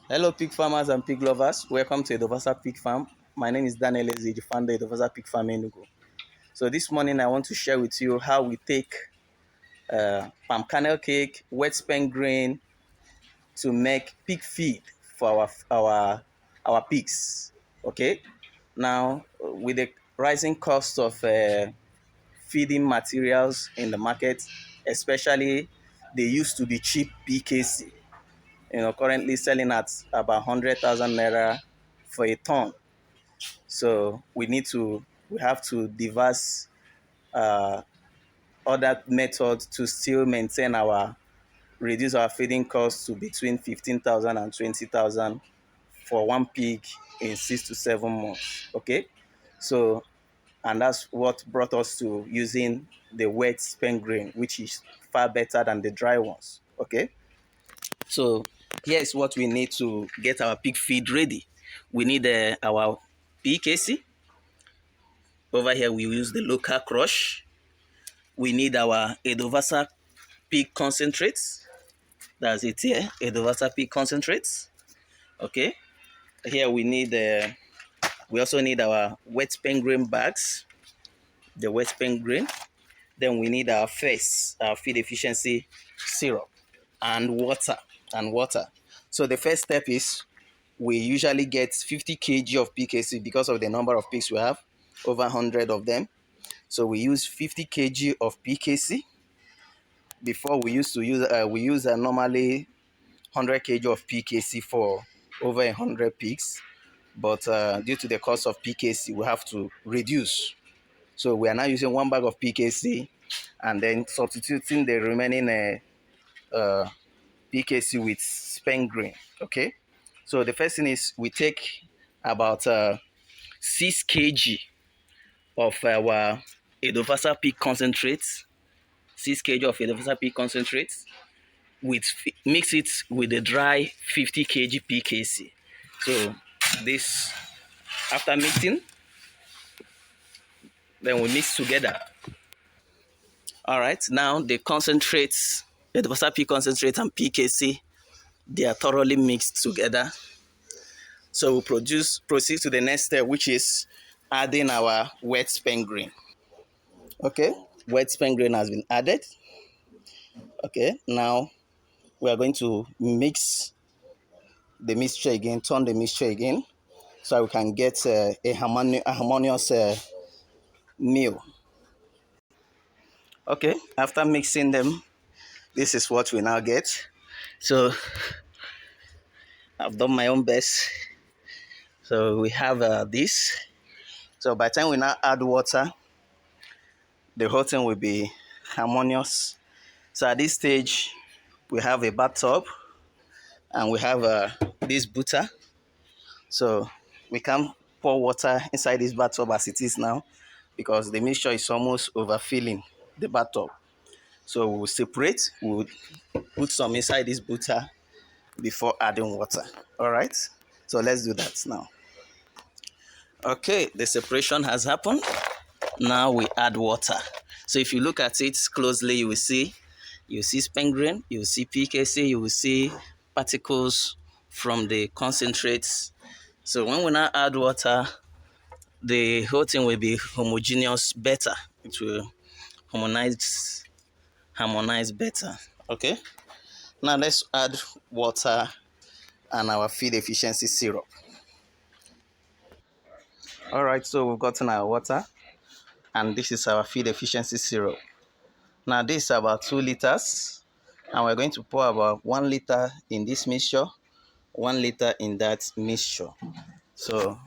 Hello, pig farmers and pig lovers. Welcome to Edovasal Pig Farm. My name is Daniel Eze, the founder of Edovasal Pig Farm Enugu. So this morning I want to share with you how we take palm kernel cake, wet spent grain to make pig feed for our pigs. Okay. Now with the rising cost of feeding materials in the market, especially they used to be cheap PKC. Currently selling at about 100,000 naira for a ton. So we have to devise uh, other methods to still reduce our feeding costs to between 15,000 and 20,000 for one pig in 6 to 7 months. Okay, so and that's what brought us to using the wet spent grain, which is far better than the dry ones. Okay, so here is what we need to get our pig feed ready. We need our PKC. Over here, we use the local crush. We need our Edovasal pig concentrates. That's it here, Edovasal pig concentrates. Okay. Here we also need our wet spent grain bags, the wet spent grain. Then we need our FES, our feed efficiency syrup, and water. So the first step is we usually get 50 kg of PKC because of the number of pigs we have, over 100 of them. So we use 50 kg of PKC. Before we use normally 100 kg of PKC for over 100 pigs, but due to the cost of PKC, we have to reduce. So we are now using 1 bag of PKC and then substituting the remaining PKC with spent grain. Okay. So the first thing is we take about 6 kg of our Edovasal pig concentrates, 6 kg of Edovasal pig concentrates, mix it with the dry 50 kg PKC. So this, after mixing, then we mix together. All right, now the concentrates, Edovasal pig concentrate and PKC, they are thoroughly mixed together. So we proceed to the next step, which is adding our wet spent grain. Okay, wet spent grain has been added. Okay, now we are going to mix the mixture again, turn the mixture again, so we can get a harmonious meal. Okay, after mixing them, this is what we now get. So I've done my own best. So we have this. So by the time we now add water, the whole thing will be harmonious. So at this stage, we have a bathtub and we have this butter. So we can pour water inside this bathtub as it is now because the mixture is almost overfilling the bathtub. So we'll separate, we'll put some inside this butter before adding water. All right, so let's do that now. Okay, the separation has happened. Now we add water. So if you look at it closely, you will see spent grain, you will see PKC, you will see particles from the concentrates. So when we now add water, the whole thing will be homogeneous better. It will harmonize better. Okay. Now let's add water and our feed efficiency syrup. All right, so we've gotten our water and this is our feed efficiency syrup. Now this is about 2 liters and we're going to pour about 1 liter in this mixture, 1 liter in that mixture. So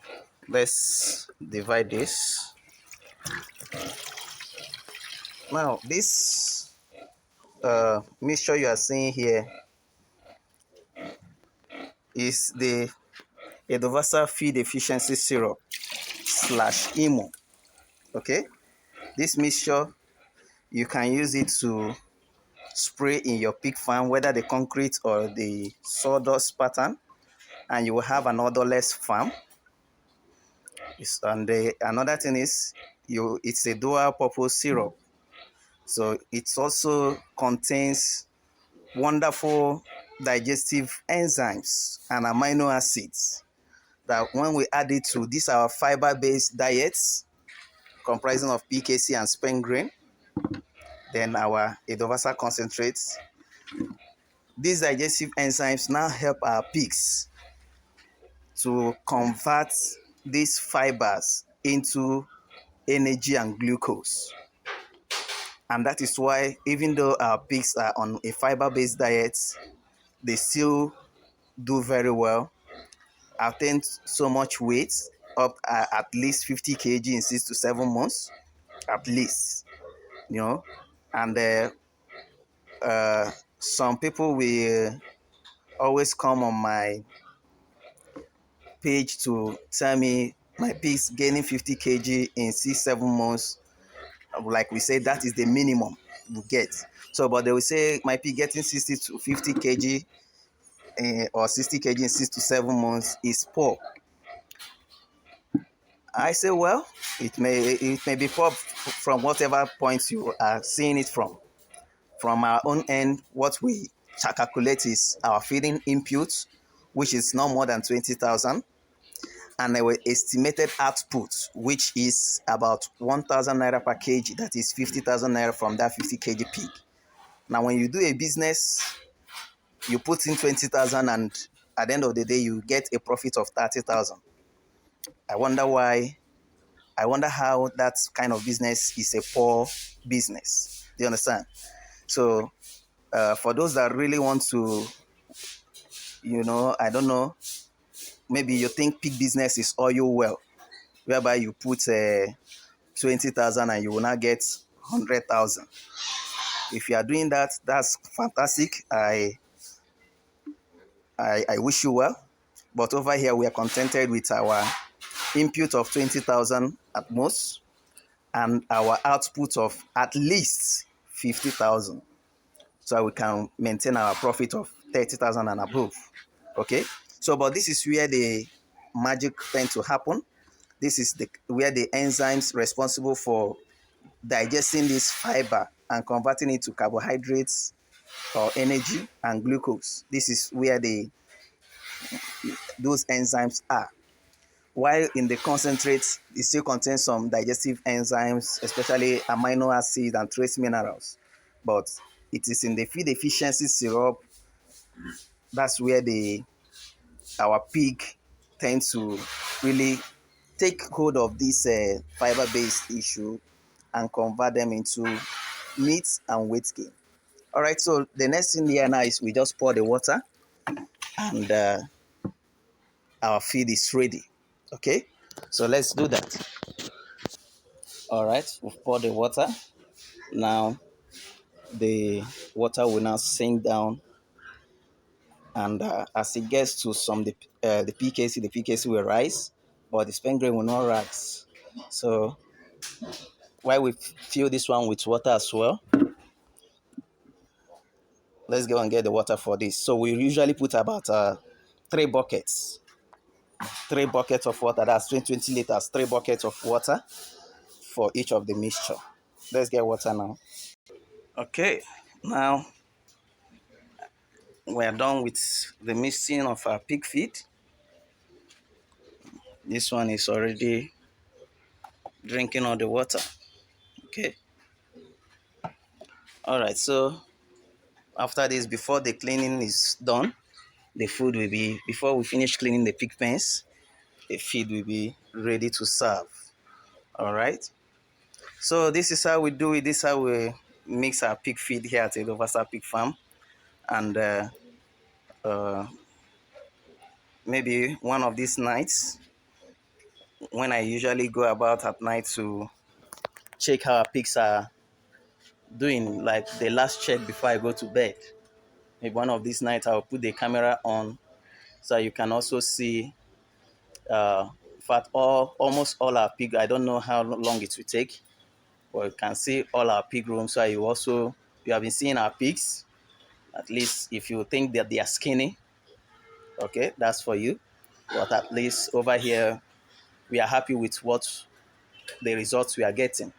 let's divide this. Now this mixture you are seeing here is the Edovasal feed efficiency syrup / emo. Okay, this mixture you can use it to spray in your pig farm, whether the concrete or the sawdust pattern, and you will have an odorless farm. Another thing is it's a dual purpose syrup, so it also contains wonderful digestive enzymes and amino acids that when we add it to these our fiber-based diets comprising of PKC and spent grain, then our Edovasal concentrates, these digestive enzymes now help our pigs to convert these fibers into energy and glucose. And that is why, even though our pigs are on a fiber-based diet, they still do very well, attain so much weight, up at least 50 kg in 6 to 7 months, at least, you know. And some people will always come on my page to tell me my pigs gaining 50 kg in 6 7 months. Like we say, that is the minimum you get. So, but they will say my pig getting 60 to 50 kg or 60 kg in 6 to 7 months is poor. I say, well, it may be poor from whatever point you are seeing it from. From our own end, what we calculate is our feeding input, which is not more than 20,000, and our estimated output, which is about 1,000 naira per kg. That is 50,000 naira from that 50 kg pig. Now, when you do a business, you put in 20,000, and at the end of the day, you get a profit of 30,000. I wonder why. I wonder how that kind of business is a poor business. Do you understand? So, for those that really want to, I don't know, maybe you think pig business is oil well, whereby you put 20,000 and you will not get 100,000. If you are doing that, that's fantastic. I wish you well. But over here, we are contented with our input of 20,000 at most and our output of at least 50,000. So we can maintain our profit of 30,000 and above. Okay? So, but this is where the magic tends to happen. This is where the enzymes responsible for digesting this fiber and converting it to carbohydrates or energy and glucose. This is where those enzymes are. While in the concentrates, it still contains some digestive enzymes, especially amino acids and trace minerals. But it is in the feed efficiency syrup, that's where our pig tends to really take hold of this fiber-based issue and convert them into meat and weight gain. All right, so the next thing here now is we just pour the water and our feed is ready. Okay, so let's do that. All right, we've poured the water. Now the water will now sink down, and as it gets to the PKC will rise, but the spent grain will not rise. So while we fill this one with water as well, let's go and get the water for this. So we usually put about 3 buckets. 3 buckets of water, that's 20 liters, 3 buckets of water for each of the mixture. Let's get water now. Okay, now we're done with the mixing of our pig feed. This one is already drinking all the water. Okay. All right, so after this, before the cleaning is done, the food will be, before we finish cleaning the pig pens, the feed will be ready to serve. All right. So this is how we do it. This is how we mix our pig feed here at Edovasal Pig Farm. And maybe one of these nights, when I usually go about at night to check how our pigs are doing, like the last check before I go to bed, maybe one of these nights I'll put the camera on so you can also see, in fact, almost all our pig. I don't know how long it will take, but you can see all our pig rooms. So you have been seeing our pigs. At least if you think that they are skinny, okay, that's for you. But at least over here, we are happy with the results we are getting.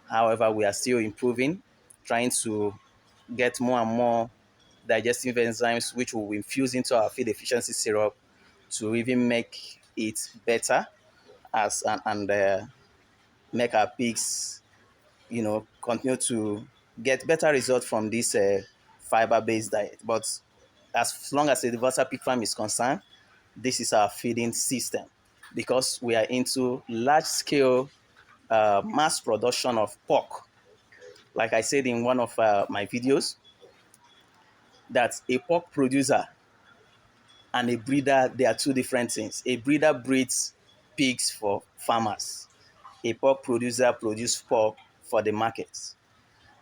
However, we are still improving, trying to get more and more digestive enzymes, which will infuse into our feed efficiency syrup to even make it better and make our pigs, continue to get better results from this fiber-based diet. But as long as the Edovasal pig farm is concerned, this is our feeding system because we are into large-scale mass production of pork. Like I said in one of my videos, that a pork producer and a breeder, they are two different things. A breeder breeds pigs for farmers. A pork producer produces pork for the markets.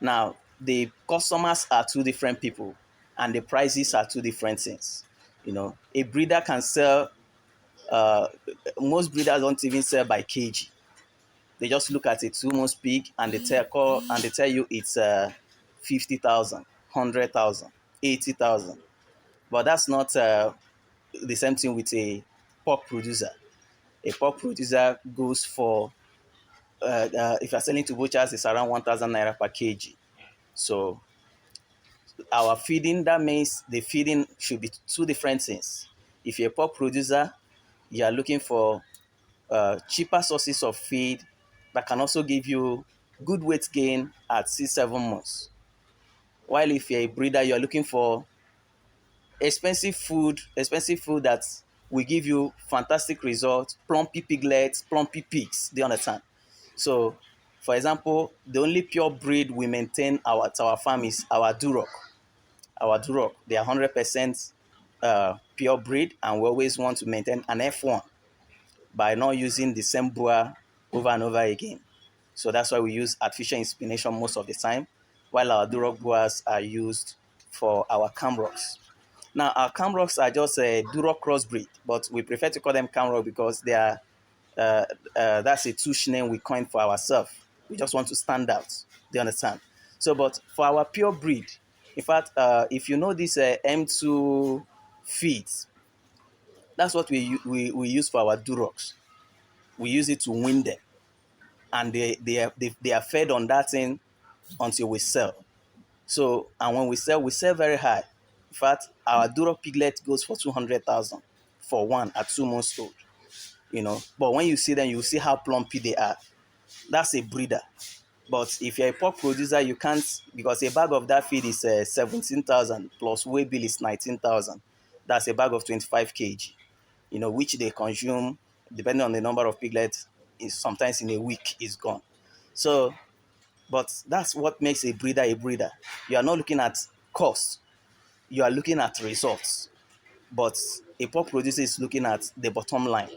Now, the customers are two different people and the prices are two different things. A breeder can sell, uh, most breeders don't even sell by kg. They just look at a 2 months pig and they tell you it's 50,000, 100,000, 80,000. But that's not the same thing with a pork producer. A pork producer goes for, if you're selling to butchers, it's around 1,000 naira per kg. So our feeding, that means the feeding should be two different things. If you're a pork producer, you are looking for cheaper sources of feed that can also give you good weight gain at 6, 7 months. While if you're a breeder, you're looking for expensive food that will give you fantastic results, plumpy piglets, plumpy pigs. Do you understand? So, for example, the only pure breed we maintain at our farm is our Duroc. Our Duroc, they are 100% pure breed, and we always want to maintain an F1 by not using the same boer over and over again. So that's why we use artificial insemination most of the time, while our Duroc boers are used for our camrocks. Now, our camrocks are just a Duroc crossbreed, but we prefer to call them camrock because they are that's a touche name we coined for ourselves. We just want to stand out. Do you understand? So, but for our pure breed, in fact, if you know this M2 feeds, that's what we use for our Durocs. We use it to win them, and they are fed on that thing until we sell. So, and when we sell very high. In fact, our Duroc piglet goes for 200,000 for one at 2 months old. But when you see them, you see how plumpy they are. That's a breeder. But if you're a pork producer, you can't, because a bag of that feed is 17,000 plus weigh bill is 19,000. That's a bag of 25 kg. Which they consume depending on the number of piglets. Is sometimes in a week is gone. So, but that's what makes a breeder a breeder. You are not looking at cost. You are looking at results. But a pork producer is looking at the bottom line.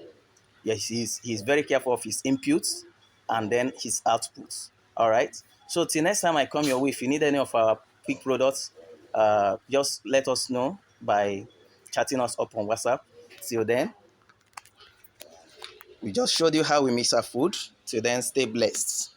Yes, he's very careful of his inputs and then his outputs. All right. So till next time I come your way, if you need any of our pig products, just let us know by chatting us up on WhatsApp. Till then, we just showed you how we mix our food. Till then, stay blessed.